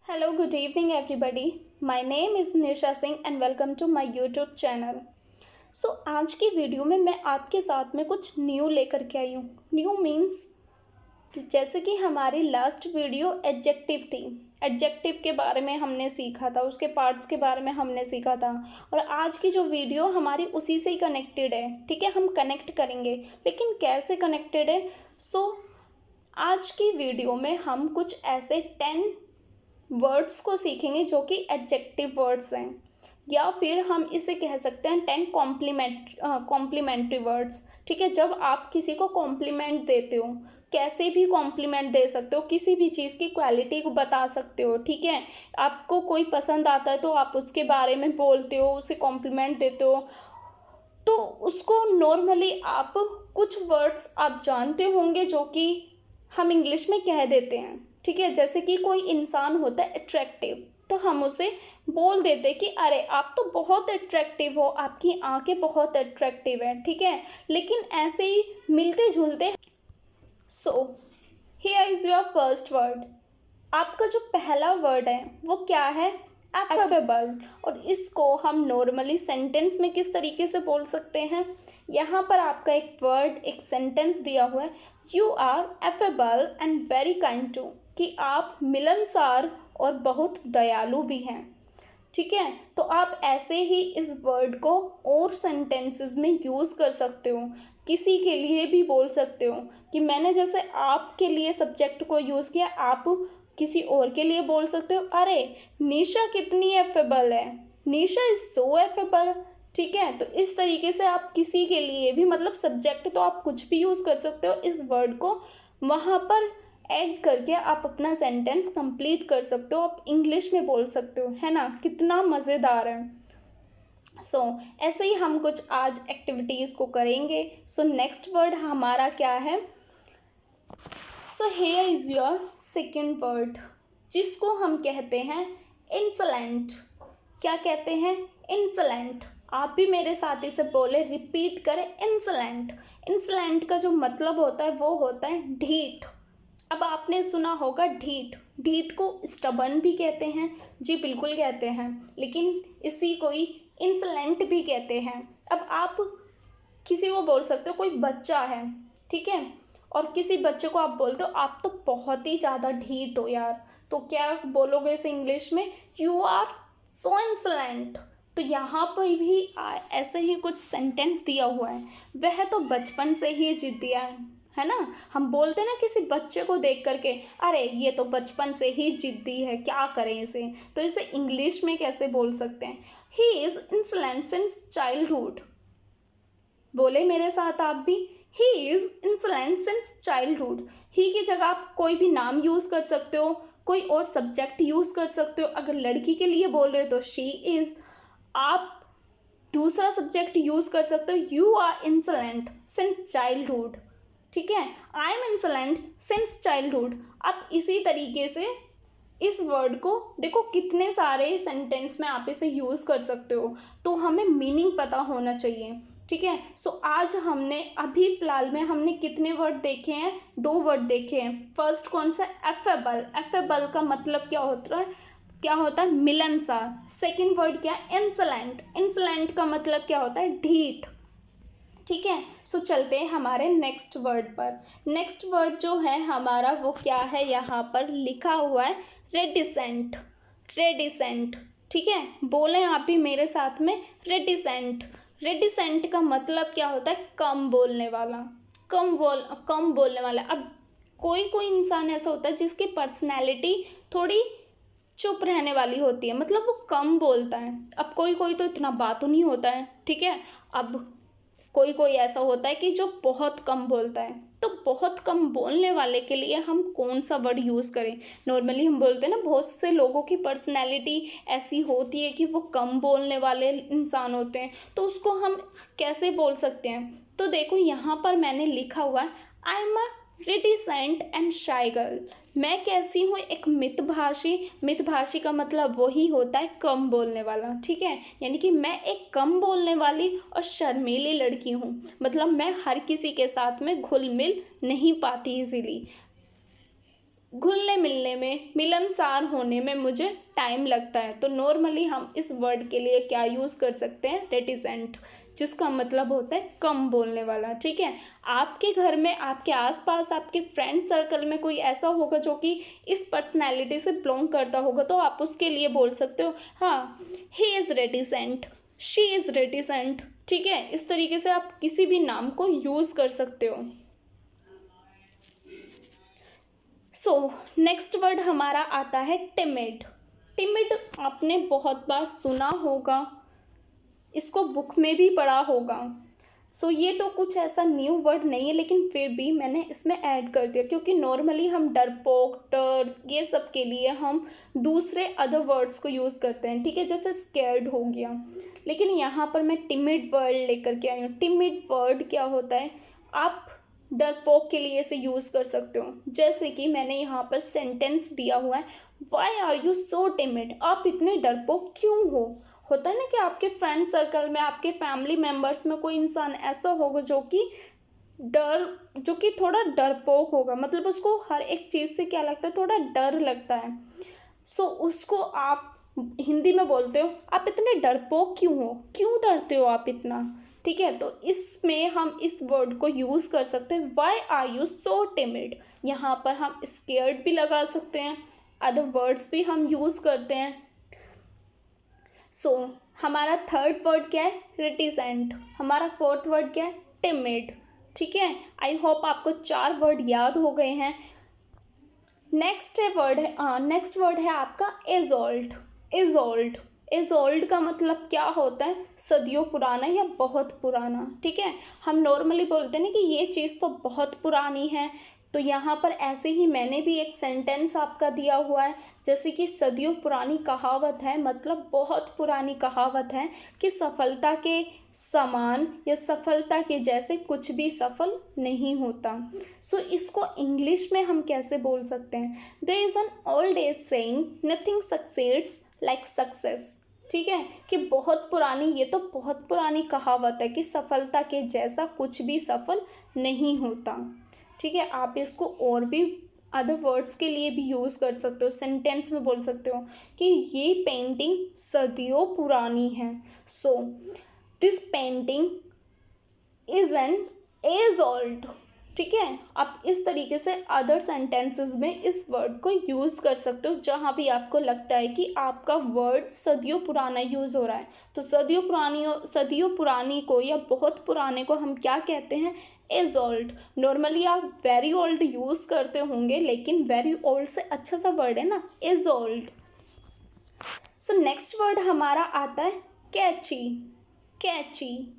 Hello, good evening, everybody. My name is Nisha Singh and welcome to my YouTube channel. आज की video में मैं आपके साथ में कुछ न्यू लेकर के आई हूँ. न्यू मीन्स जैसे कि हमारी लास्ट वीडियो एडजेक्टिव थी. एडजेक्टिव के बारे में हमने सीखा था, उसके पार्ट्स के बारे में हमने सीखा था. और आज की जो वीडियो हमारी उसी से ही कनेक्टेड है. ठीक है, हम कनेक्ट करेंगे, लेकिन कैसे कनेक्टेड है. आज की वीडियो में हम कुछ ऐसे 10 वर्ड्स को सीखेंगे जो कि एडजेक्टिव वर्ड्स हैं, या फिर हम इसे कह सकते हैं 10 कॉम्प्लीमेंट्री वर्ड्स. ठीक है, जब आप किसी को कॉम्प्लीमेंट देते हो, कैसे भी कॉम्प्लीमेंट दे सकते हो, किसी भी चीज़ की क्वालिटी को बता सकते हो. ठीक है, आपको कोई पसंद आता है तो आप उसके बारे में बोलते हो, उसे कॉम्प्लीमेंट देते हो. तो उसको नॉर्मली आप कुछ वर्ड्स आप जानते होंगे जो कि हम इंग्लिश में कह देते हैं. ठीक है, जैसे कि कोई इंसान होता है अट्रैक्टिव, तो हम उसे बोल देते कि अरे आप तो बहुत अट्रैक्टिव हो, आपकी आंखें बहुत अट्रैक्टिव है. ठीक है, लेकिन ऐसे ही मिलते जुलते. Here is your first word. आपका जो पहला वर्ड है वो क्या है? एफेबल. और इसको हम नॉर्मली सेंटेंस में किस तरीके से बोल सकते हैं? यहाँ पर आपका एक वर्ड, एक सेंटेंस दिया हुआ है, you are affable and very kind too, कि आप मिलनसार और बहुत दयालु भी हैं. ठीक है, तो आप ऐसे ही इस वर्ड को और सेंटेंसेस में यूज़ कर सकते हो. किसी के लिए भी बोल सकते हो कि मैंने जैसे आपके लिए सब्जेक्ट को यूज़ किया, आप किसी और के लिए बोल सकते हो, अरे निशा कितनी एफेबल है, निशा इज़ सो एफेबल. ठीक है, तो इस तरीके से आप किसी के लिए भी, मतलब सब्जेक्ट तो आप कुछ भी यूज़ कर सकते हो, इस वर्ड को वहाँ पर ऐड करके आप अपना सेंटेंस कंप्लीट कर सकते हो. आप इंग्लिश में बोल सकते हो, है ना. कितना मज़ेदार है. ऐसे ही हम कुछ आज एक्टिविटीज़ को करेंगे. नेक्स्ट वर्ड हमारा क्या है? Here is your second word, जिसको हम कहते हैं इंसलेंट. क्या कहते हैं? इंसलेंट. आप भी मेरे साथ इसे बोले, रिपीट करें, इंसलेंट. इंसलेंट का जो मतलब होता है वो होता है ढीठ. अब आपने सुना होगा ढीठ. ढीठ को स्टबर्न भी कहते हैं, जी बिल्कुल कहते हैं, लेकिन इसी को ही इंसलेंट भी कहते हैं. अब आप किसी को बोल सकते हो, कोई बच्चा है, ठीक है, और किसी बच्चे को आप बोलते हो आप तो बहुत ही ज़्यादा ढीठ हो यार, तो क्या बोलोगे इसे इंग्लिश में? You are so insolent. तो यहाँ पर भी ऐसे ही कुछ सेंटेंस दिया हुआ है. वह तो बचपन से ही जिद्दिया है ना. हम बोलते हैं ना किसी बच्चे को देख करके, अरे ये तो बचपन से ही जिद्दी है, क्या करें इसे. तो इसे इंग्लिश में कैसे बोल सकते हैं? He is insolent since childhood. बोले मेरे साथ आप भी, he is insolent since childhood. He की जगह आप कोई भी नाम यूज़ कर सकते हो, कोई और सब्जेक्ट यूज़ कर सकते हो. अगर लड़की के लिए बोल रहे हो तो शी इज़. आप दूसरा सब्जेक्ट यूज़ कर सकते हो, यू आर इंसलेंट सिंस चाइल्डहुड. ठीक है, आई एम इंसलेंट सिंस चाइल्डहुड. आप इसी तरीके से इस वर्ड को देखो, कितने सारे सेंटेंस में आप इसे यूज़ कर सकते हो. तो हमें मीनिंग पता होना चाहिए. ठीक है, आज हमने अभी फ़िलहाल में हमने कितने वर्ड देखे हैं? 2 वर्ड देखे हैं. फर्स्ट कौन सा? एफेबल. एफेबल का मतलब क्या होता है? मिलनसार. सेकंड वर्ड क्या है? इंसलेंट. इंसलेंट का मतलब क्या होता है? ढीठ. ठीक है, चलते हैं हमारे नेक्स्ट वर्ड पर. नेक्स्ट वर्ड जो है हमारा वो क्या है? यहाँ पर लिखा हुआ है रेडिसेंट. रेडिसेंट. ठीक है, बोलें आप भी मेरे साथ में, रेडिसेंट. रेडिसेंट का मतलब क्या होता है? कम बोलने वाला. कम बोलने वाला. अब कोई कोई इंसान ऐसा होता है जिसकी पर्सनैलिटी थोड़ी चुप रहने वाली होती है, मतलब वो कम बोलता है. अब कोई कोई तो इतना बात नहीं होता है. ठीक है, अब कोई कोई ऐसा होता है कि जो बहुत कम बोलता है. तो बहुत कम बोलने वाले के लिए हम कौन सा वर्ड यूज़ करें? नॉर्मली हम बोलते हैं ना, बहुत से लोगों की पर्सनैलिटी ऐसी होती है कि वो कम बोलने वाले इंसान होते हैं, तो उसको हम कैसे बोल सकते हैं? तो देखो यहाँ पर मैंने लिखा हुआ है, आई एम अ रिटिसेंट एंड शाई गर्ल. मैं कैसी हूँ? एक मितभाषी. मितभाषी का मतलब वही होता है कम बोलने वाला. ठीक है, यानी कि मैं एक कम बोलने वाली और शर्मीली लड़की हूँ. मतलब मैं हर किसी के साथ में घुल मिल नहीं पाती इजीली. घुलने मिलने में, मिलनसार होने में मुझे टाइम लगता है। तो नॉर्मली हम इस वर्ड के लिए क्या यूज़ कर सकते हैं, रेटिसेंट, जिसका मतलब होता है कम बोलने वाला। ठीक है, आपके घर में, आपके आसपास, आपके फ्रेंड सर्कल में कोई ऐसा होगा जो कि इस पर्सनैलिटी से बिलोंग करता होगा, तो आप उसके लिए बोल सकते हो हाँ he is reticent, she is reticent. ठीक है, इस तरीके से आप किसी भी नाम को यूज़ कर सकते हो। सो नेक्स्ट वर्ड हमारा आता है टिमिड। टिमिड आपने बहुत बार सुना होगा, इसको बुक में भी पढ़ा होगा। सो ये तो कुछ ऐसा न्यू वर्ड नहीं है, लेकिन फिर भी मैंने इसमें ऐड कर दिया क्योंकि नॉर्मली हम डरपोक, डर, ये सब के लिए हम दूसरे अदर वर्ड्स को यूज़ करते हैं। ठीक है, जैसे स्कैर्ड हो गया, लेकिन यहाँ पर मैं टिमिड वर्ड लेकर के आई हूँ। टिमिड वर्ड क्या होता है, आप डरपोक के लिए इसे यूज़ कर सकते हो। जैसे कि मैंने यहाँ पर सेंटेंस दिया हुआ है, why are you so timid, आप इतने डरपोक क्यों हो। होता है ना कि आपके फ्रेंड सर्कल में, आपके फैमिली मेम्बर्स में कोई इंसान ऐसा होगा जो कि थोड़ा डरपोक होगा, मतलब उसको हर एक चीज़ से क्या लगता है, थोड़ा डर लगता है। सो उसको आप हिंदी में बोलते हो, आप इतने डरपोक क्यों हो, क्यों डरते हो आप इतना। ठीक है, तो इसमें हम इस वर्ड को यूज़ कर सकते हैं, why are you so timid. यहाँ पर हम स्केयर्ड भी लगा सकते हैं, अदर वर्ड्स भी हम यूज़ करते हैं। सो हमारा थर्ड वर्ड क्या है, रिटिसेंट। हमारा फोर्थ वर्ड क्या है, टिमिड। ठीक है, आई होप आपको 4 वर्ड याद हो गए हैं। नेक्स्ट वर्ड है आपका इज़ोल्ड। इज़ोल्ड, इज़ोल्ड का मतलब क्या होता है, सदियों पुराना या बहुत पुराना। ठीक है, हम नॉर्मली बोलते हैं ना कि ये चीज़ तो बहुत पुरानी है, तो यहाँ पर ऐसे ही मैंने भी एक सेंटेंस आपका दिया हुआ है, जैसे कि सदियों पुरानी कहावत है, मतलब बहुत पुरानी कहावत है कि सफलता के समान या सफलता के जैसे कुछ भी सफल नहीं होता। सो इसको इंग्लिश में हम कैसे बोल सकते हैं, there is an old age saying, nothing succeeds like success. ठीक है, कि बहुत पुरानी, ये तो बहुत पुरानी कहावत है कि सफलता के जैसा कुछ भी सफल नहीं होता। ठीक है, आप इसको और भी अदर वर्ड्स के लिए भी यूज़ कर सकते हो, सेंटेंस में बोल सकते हो कि ये पेंटिंग सदियों पुरानी है। So this painting is an age old. ठीक है, आप इस तरीके से अदर सेंटेंसेस में इस वर्ड को यूज़ कर सकते हो, जहाँ भी आपको लगता है कि आपका वर्ड सदियों पुराना यूज़ हो रहा है। तो सदियों पुरानी को या बहुत पुराने को हम क्या कहते हैं, इज ओल्ड। नॉर्मली आप वेरी ओल्ड यूज़ करते होंगे, लेकिन वेरी ओल्ड से अच्छा सा वर्ड है ना, is old. So next word हमारा आता है कैची। कैची,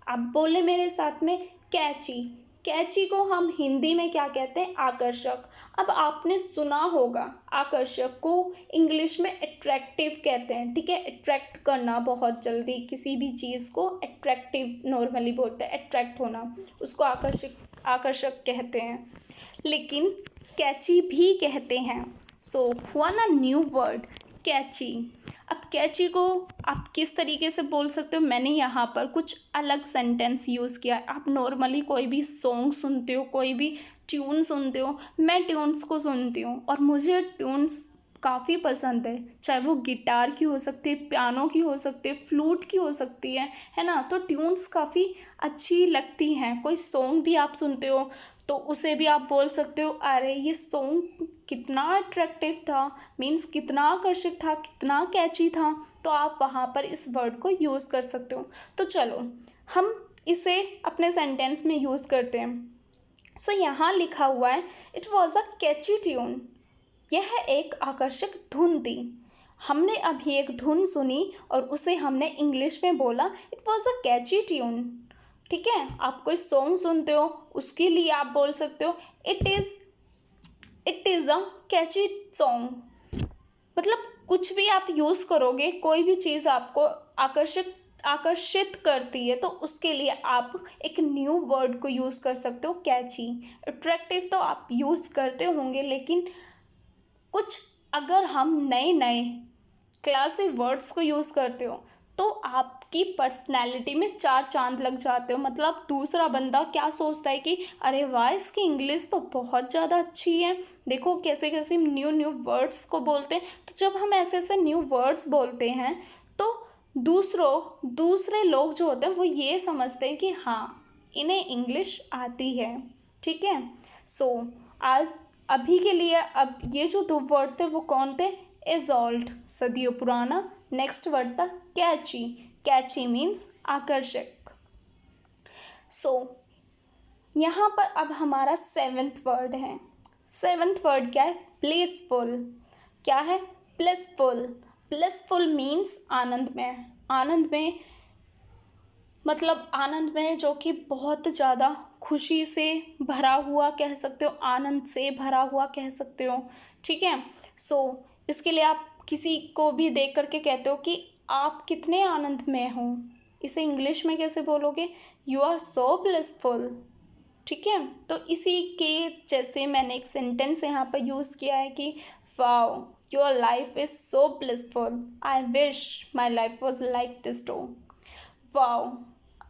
आप बोले मेरे साथ में, कैची। कैची को हम हिंदी में क्या कहते हैं, आकर्षक। अब आपने सुना होगा आकर्षक को इंग्लिश में अट्रैक्टिव कहते हैं। ठीक है, अट्रैक्ट करना, बहुत जल्दी किसी भी चीज़ को अट्रैक्टिव नॉर्मली बोलते हैं, अट्रैक्ट होना, उसको आकर्षक कहते हैं, लेकिन कैची भी कहते हैं। सो हुआ ना न्यू वर्ड, कैची। अब कैची को आप किस तरीके से बोल सकते हो, मैंने यहाँ पर कुछ अलग सेंटेंस यूज़ किया है। आप नॉर्मली कोई भी सॉन्ग सुनते हो, कोई भी ट्यून सुनते हो, मैं ट्यून्स को सुनती हूँ और मुझे ट्यून्स काफ़ी पसंद है, चाहे वो गिटार की हो सकती है, पियानो की हो सकती है, फ्लूट की हो सकती है ना। तो ट्यून्स काफ़ी अच्छी लगती हैं। कोई सॉन्ग भी आप सुनते हो तो उसे भी आप बोल सकते हो, अरे ये सॉन्ग कितना अट्रैक्टिव था, मीन्स कितना आकर्षक था, कितना कैची था। तो आप वहाँ पर इस वर्ड को यूज़ कर सकते हो। तो चलो हम इसे अपने सेंटेंस में यूज़ करते हैं। सो यहाँ लिखा हुआ है, it was a catchy tune. यह एक आकर्षक धुन थी। हमने अभी एक धुन सुनी और उसे हमने इंग्लिश में बोला, it was a catchy tune. ठीक है, आप कोई सॉन्ग सुनते हो, उसके लिए आप बोल सकते हो, it is a catchy song. मतलब कुछ भी आप यूज़ करोगे, कोई भी चीज़ आपको आकर्षित करती है, तो उसके लिए आप एक न्यू वर्ड को यूज़ कर सकते हो, कैची। अट्रैक्टिव तो आप यूज़ करते होंगे, लेकिन कुछ अगर हम नए नए क्लासिक वर्ड्स को यूज़ करते हो तो आपके की पर्सनैलिटी में 4 चांद लग जाते हो। मतलब दूसरा बंदा क्या सोचता है कि अरे वाह, इसकी इंग्लिश तो बहुत ज़्यादा अच्छी है, देखो कैसे कैसे न्यू न्यू वर्ड्स को बोलते हैं। तो जब हम ऐसे ऐसे न्यू वर्ड्स बोलते हैं तो दूसरे लोग जो होते हैं वो ये समझते हैं कि हाँ, इन्हें इंग्लिश आती है। ठीक है, सो आज अभी के लिए अब ये जो 2 वर्ड थे वो कौन थे? एजॉल्ट, सदियों पुराना। नेक्स्ट वर्ड था कैची। कैची मीन्स आकर्षक। सो यहाँ पर अब हमारा 7th वर्ड है। 7th वर्ड क्या है? ब्लिसफुल। क्या है? ब्लिसफुल। ब्लिसफुल मीन्स आनंदमय। आनंदमय मतलब आनंदमय जो कि बहुत ज़्यादा खुशी से भरा हुआ कह सकते हो, आनंद से भरा हुआ कह सकते हो। ठीक है, सो इसके लिए आप किसी को भी देख करके कहते हो कि आप कितने आनंदमय हो, इसे इंग्लिश में कैसे बोलोगे? You are so blissful. ठीक है, तो इसी के जैसे मैंने एक सेंटेंस यहाँ पर यूज़ किया है कि wow, your life is so blissful, I wish my life was like this too. Wow,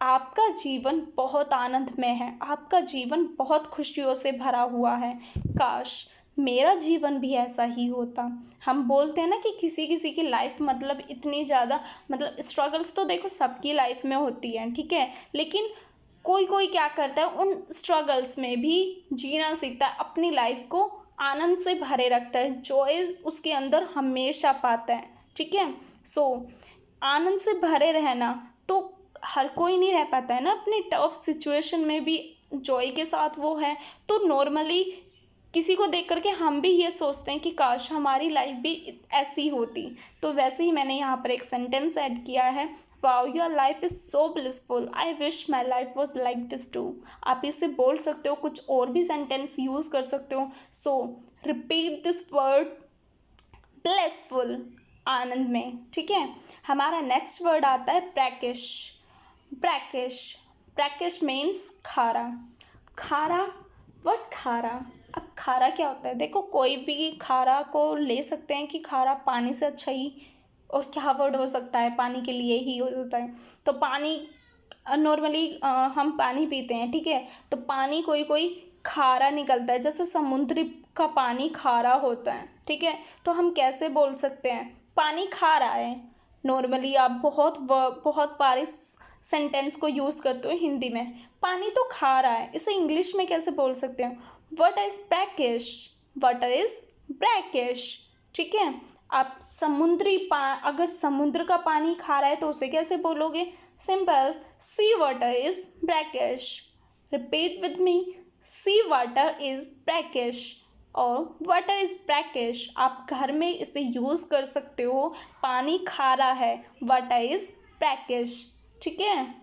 आपका जीवन बहुत आनंदमय है, आपका जीवन बहुत खुशियों से भरा हुआ है, काश मेरा जीवन भी ऐसा ही होता। हम बोलते हैं ना कि किसी किसी की लाइफ मतलब इतनी ज़्यादा मतलब स्ट्रगल्स तो देखो सबकी लाइफ में होती है, ठीक है, लेकिन कोई कोई क्या करता है उन स्ट्रगल्स में भी जीना सीखता है, अपनी लाइफ को आनंद से भरे रखता है, जॉयज़ उसके अंदर हमेशा पाता है। ठीक है, सो आनंद से भरे रहना तो हर कोई नहीं रह पाता है ना, अपनी टफ सिचुएशन में भी जॉय के साथ वो है। तो नॉर्मली किसी को देख करके हम भी ये सोचते हैं कि काश हमारी लाइफ भी ऐसी होती। तो वैसे ही मैंने यहाँ पर एक सेंटेंस ऐड किया है, wow your life is so blissful, I wish my life was like this too. आप इससे बोल सकते हो, कुछ और भी सेंटेंस यूज़ कर सकते हो। So repeat this word blissful, आनंद में। ठीक है, हमारा नेक्स्ट वर्ड आता है ब्रैकिश। ब्रैकिश, ब्रैकिश मीन्स खारा। खारा, व्हाट खारा? अब खारा क्या होता है? देखो कोई भी खारा को ले सकते हैं कि खारा पानी से अच्छा ही और क्या वर्ड हो सकता है, पानी के लिए ही हो सकता है। तो पानी नॉर्मली हम पानी पीते हैं, ठीक है, तो पानी कोई कोई खारा निकलता है, जैसे समुद्री का पानी खारा होता है। ठीक है, तो हम कैसे बोल सकते हैं पानी खारा है? नॉर्मली आप बहुत बार इस सेंटेंस को यूज़ करते हो हिंदी में, पानी तो खारा है, इसे इंग्लिश में कैसे बोल सकते हैं? Water is brackish, water is brackish. ठीक है, आप अगर समुद्र का पानी खारा है तो उसे कैसे बोलोगे? Simple, sea water is brackish. Repeat with me, sea water is brackish और वाटर इज़ ब्रैकिश। आप घर में इसे यूज़ कर सकते हो, पानी खारा है, वाटर इज़ ब्रैकिश। ठीक है,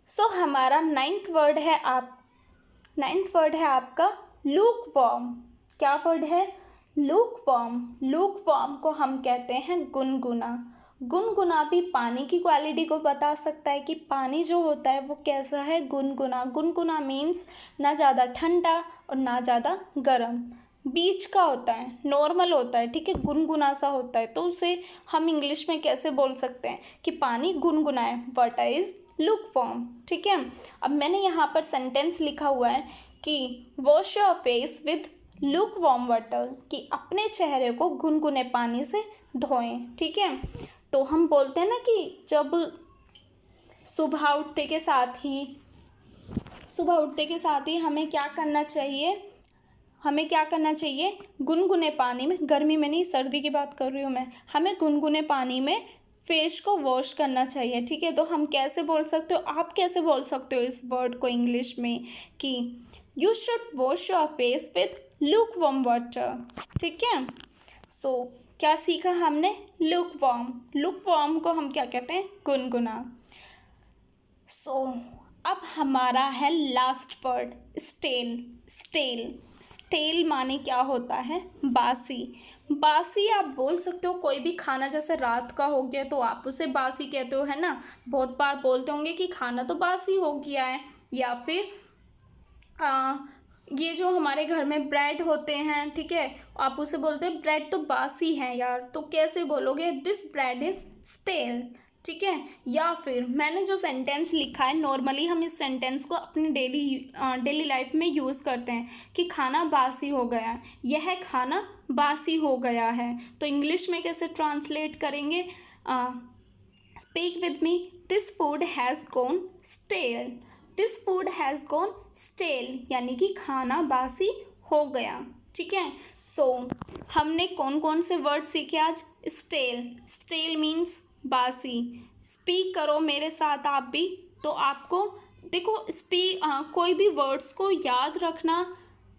सो हमारा नाइन्थ वर्ड है आपका लूक वार्म। क्या वर्ड है? Look warm. लूक वार्म को हम कहते हैं गुनगुना। गुनगुना भी पानी की क्वालिटी को बता सकता है कि पानी जो होता है वो कैसा है, गुनगुना। गुनगुना मीन्स ना ज़्यादा ठंडा और ना ज़्यादा गर्म, बीच का होता है, नॉर्मल होता है। ठीक है, गुनगुना सा होता है। तो उसे हम इंग्लिश में कैसे बोल सकते हैं कि पानी गुनगुना है? Water is look warm. ठीक है, अब मैंने यहाँ पर सेंटेंस लिखा हुआ है कि wash your face with look warm water, कि अपने चेहरे को गुनगुने पानी से धोएं। ठीक है, तो हम बोलते हैं ना कि जब सुबह उठते के साथ ही हमें क्या करना चाहिए? गुनगुने पानी में, गर्मी में नहीं सर्दी की बात कर रही हूँ मैं, हमें गुनगुने पानी में फेस को वॉश करना चाहिए। ठीक है, तो हम कैसे बोल सकते हो, आप कैसे बोल सकते हो इस वर्ड को इंग्लिश में कि you should wash your face with look warm water. ठीक है, सो क्या सीखा हमने? Look warm. लुक वार्म को हम क्या कहते हैं? गुनगुना। सो अब हमारा है last word, stale. Stale, stale माने क्या होता है? बासी। बासी आप बोल सकते हो कोई भी खाना, जैसे रात का हो गया तो आप उसे बासी कहते हो, है ना। बहुत बार बोलते होंगे कि खाना तो बासी हो गया है। या फिर ये जो हमारे घर में ब्रेड होते हैं, ठीक है, आप उसे बोलते हैं ब्रेड तो बासी है यार, तो कैसे बोलोगे? This bread is stale. ठीक है। या फिर मैंने जो सेंटेंस लिखा है, नॉर्मली हम इस सेंटेंस को अपनी डेली लाइफ में यूज़ करते हैं कि खाना बासी हो गया है, यह खाना बासी हो गया है। तो इंग्लिश में कैसे ट्रांसलेट करेंगे? Speak with me, this food has gone stale. This food has gone stale यानी कि खाना बासी हो गया। ठीक है। सो हमने कौन कौन से वर्ड सीखे आज? स्टेल, स्टेल मीन्स बासी। स्पीक करो मेरे साथ आप भी। तो आपको देखो, कोई भी वर्ड्स को याद रखना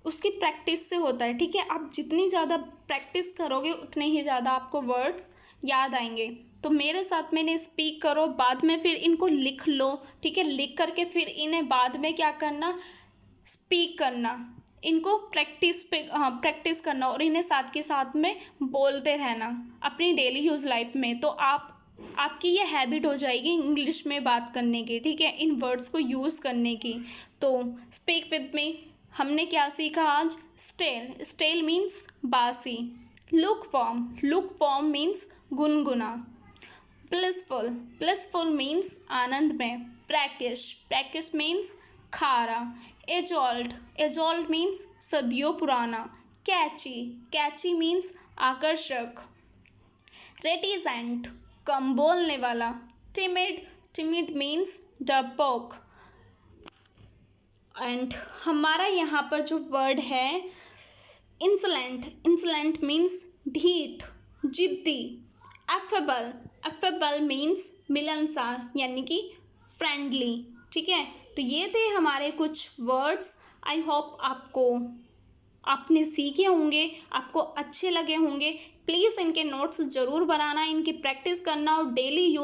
उसकी प्रैक्टिस से होता है। ठीक है। आप जितनी ज़्यादा प्रैक्टिस करोगे उतने ही ज़्यादा आपको वर्ड्स याद आएंगे। तो मेरे साथ मैंने स्पीक करो, बाद में फिर इनको लिख लो। ठीक है। लिख करके फिर इन्हें बाद में क्या करना? स्पीक करना। इनको प्रैक्टिस करना और इन्हें साथ के साथ में बोलते रहना अपनी डेली यूज़ लाइफ में। तो आपकी ये हैबिट हो जाएगी इंग्लिश में बात करने की। ठीक है। इन वर्ड्स को यूज़ करने की। तो स्पीक विद मी, हमने क्या सीखा आज? स्टेल, स्टेल मीन्स बासी। लुक फॉर्म मीन्स गुनगुना। ब्लिसफुल, ब्लिसफुल मीन्स आनंद में। ब्रैकिश मीन्स खारा। एजोल्ड मीन्स सदियों पुराना। कैची मीन्स आकर्षक। रेटिसेंट, कम बोलने वाला। टिमिड मीन्स डरपोक। एंड हमारा यहाँ पर जो वर्ड है इंसलेंट मीन्स ढीठ, जिद्दी। एफेबल मीन्स मिलनसार यानी कि फ्रेंडली। ठीक है। तो ये थे हमारे कुछ वर्ड्स। आई होप आपने सीखे होंगे, आपको अच्छे लगे होंगे। प्लीज़ इनके नोट्स ज़रूर बनाना, इनकी प्रैक्टिस करना और डेली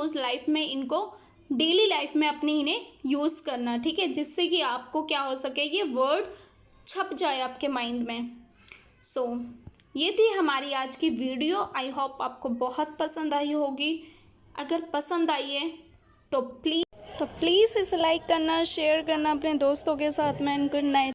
लाइफ में अपनी इन्हें यूज़ करना। ठीक है। जिससे कि आपको क्या हो सके, ये वर्ड छप जाए आपके माइंड में। सो ये थी हमारी आज की वीडियो। आई होप आपको बहुत पसंद आई होगी। अगर पसंद आई है तो प्लीज़ इसे लाइक करना, शेयर करना अपने दोस्तों के साथ में। Good night.